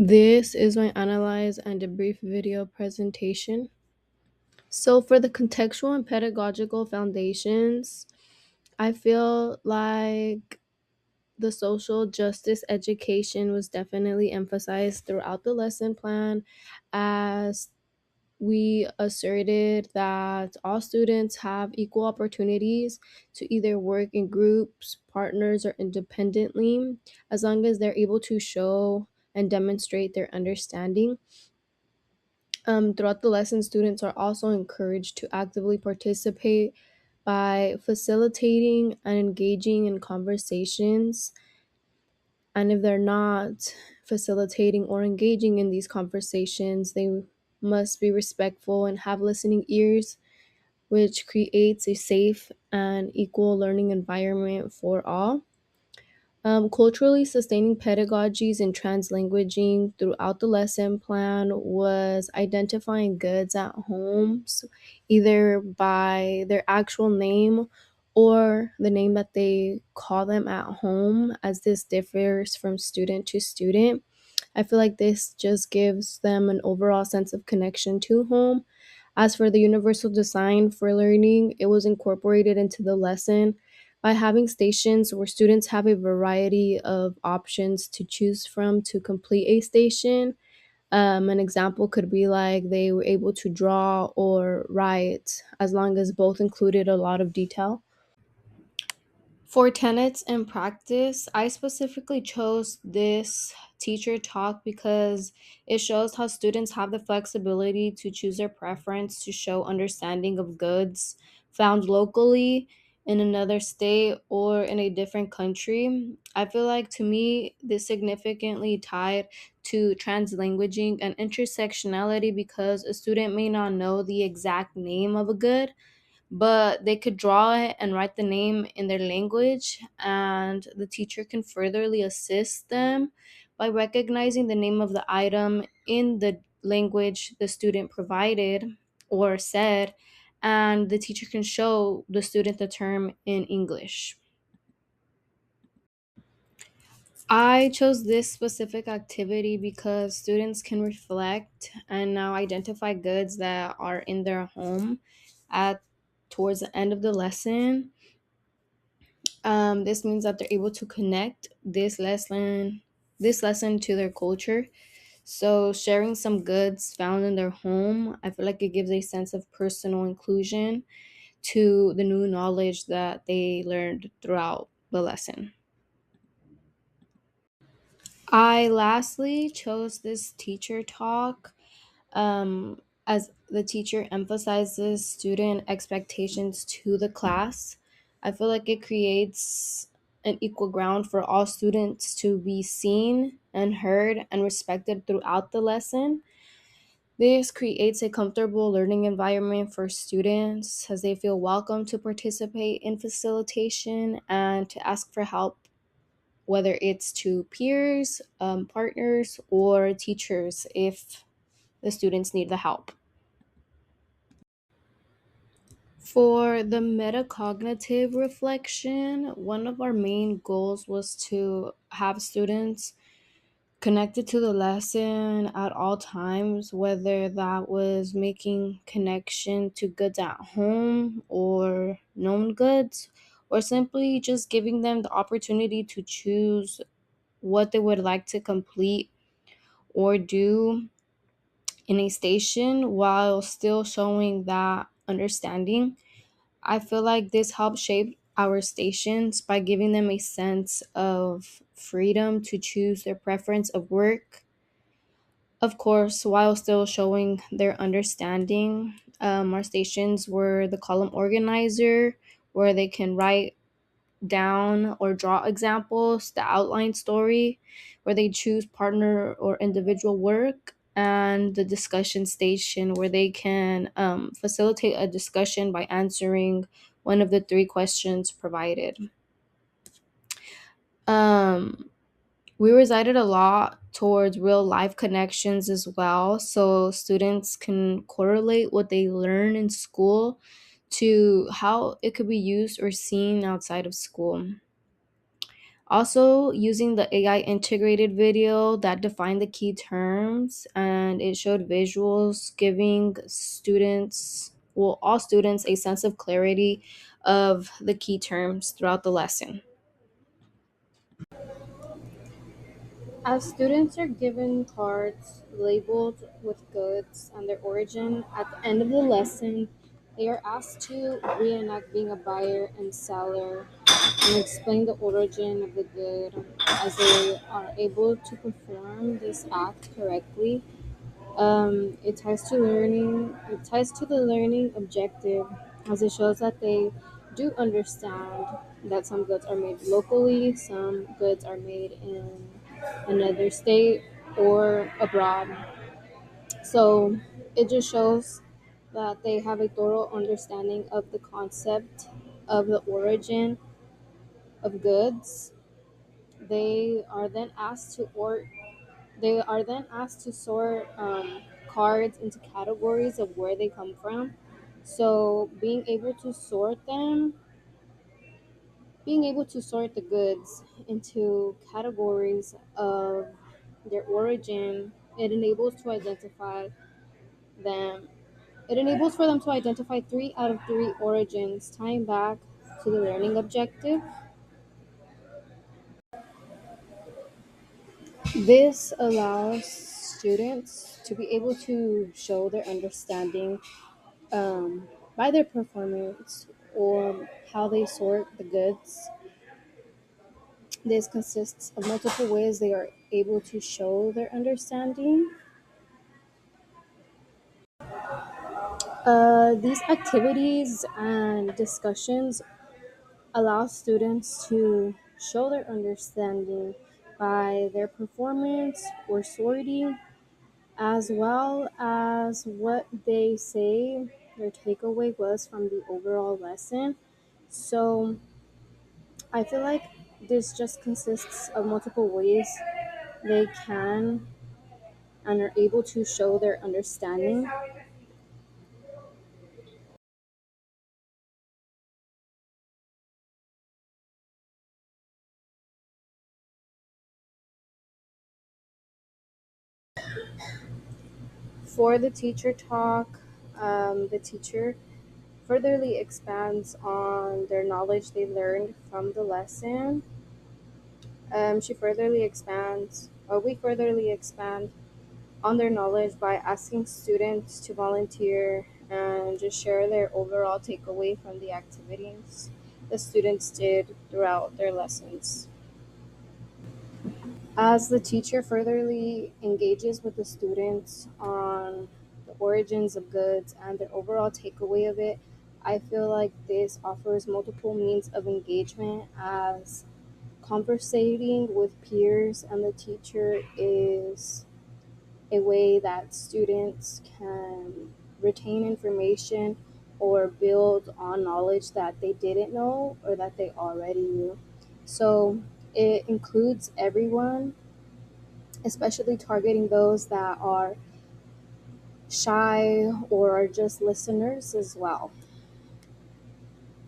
This is my analyze and debrief video presentation. So for the contextual and pedagogical foundations, I feel like the social justice education was definitely emphasized throughout the lesson plan, as we asserted that all students have equal opportunities to either work in groups, partners, or independently, as long as they're able to show and demonstrate their understanding. Throughout the lesson, students are also encouraged to actively participate by facilitating and engaging in conversations. And if they're not facilitating or engaging in these conversations, they must be respectful and have listening ears, which creates a safe and equal learning environment for all. Culturally sustaining pedagogies and translanguaging throughout the lesson plan was identifying goods at home, so either by their actual name or the name that they call them at home, as this differs from student to student. I feel like this just gives them an overall sense of connection to home. As for the universal design for learning, it was incorporated into the lesson by having stations where students have a variety of options to choose from to complete a station. An example could be like they were able to draw or write, as long as both included a lot of detail. For tenets and practice, I specifically chose this teacher talk because it shows how students have the flexibility to choose their preference to show understanding of goods found locally in another state or in a different country. I feel like to me, this significantly tied to translanguaging and intersectionality because a student may not know the exact name of a good, but they could draw it and write the name in their language, and the teacher can furtherly assist them by recognizing the name of the item in the language the student provided or said, and the teacher can show the student the term in English. I chose this specific activity because students can reflect and now identify goods that are in their home at towards the end of the lesson. This means that they're able to connect this lesson to their culture. So sharing some goods found in their home, I feel like it gives a sense of personal inclusion to the new knowledge that they learned throughout the lesson. I lastly chose this teacher talk, as the teacher emphasizes student expectations to the class. I feel like it creates an equal ground for all students to be seen and heard and respected throughout the lesson. This creates a comfortable learning environment for students as they feel welcome to participate in facilitation and to ask for help, whether it's to peers, partners, or teachers if the students need the help. For the metacognitive reflection, one of our main goals was to have students connected to the lesson at all times, whether that was making connection to goods at home or known goods, or simply just giving them the opportunity to choose what they would like to complete or do in a station while still showing that understanding. I feel like this helps shape our stations by giving them a sense of freedom to choose their preference of work, of course, while still showing their understanding. Our stations were the column organizer, where they can write down or draw examples, the outline story, where they choose partner or individual work, and the discussion station, where they can facilitate a discussion by answering one of the three questions provided. Um, we resided a lot towards real life connections as well, so students can correlate what they learn in school to how it could be used or seen outside of school. Also, using the AI integrated video that defined the key terms and it showed visuals, giving students, well, all students, a sense of clarity of the key terms throughout the lesson. As students are given cards labeled with goods and their origin, at the end of the lesson, they are asked to reenact being a buyer and seller and explain the origin of the good. As they are able to perform this act correctly, it ties to learning. It ties to the learning objective, as it shows that they do understand that some goods are made locally, some goods are made in another state or abroad. So it just shows that they have a thorough understanding of the concept of the origin of goods. They are then asked to sort cards into categories of where they come from. So being able to sort the goods into categories of their origin, it enables to identify them. It enables for them to identify 3 out of 3 origins, tying back to the learning objective. This allows students to be able to show their understanding by their performance or how they sort the goods. This consists of multiple ways they are able to show their understanding. These activities and discussions allow students to show their understanding by their performance or sorting, as well as what they say their takeaway was from the overall lesson. So I feel like this just consists of multiple ways they can and are able to show their understanding. For the teacher talk, the teacher furtherly expands on their knowledge they learned from the lesson. She furtherly expands, or we furtherly expand on their knowledge by asking students to volunteer and just share their overall takeaway from the activities the students did throughout their lessons. As the teacher furtherly engages with the students on the origins of goods and their overall takeaway of it, I feel like this offers multiple means of engagement as conversating with peers and the teacher is a way that students can retain information or build on knowledge that they didn't know or that they already knew. So it includes everyone, especially targeting those that are shy or are just listeners as well.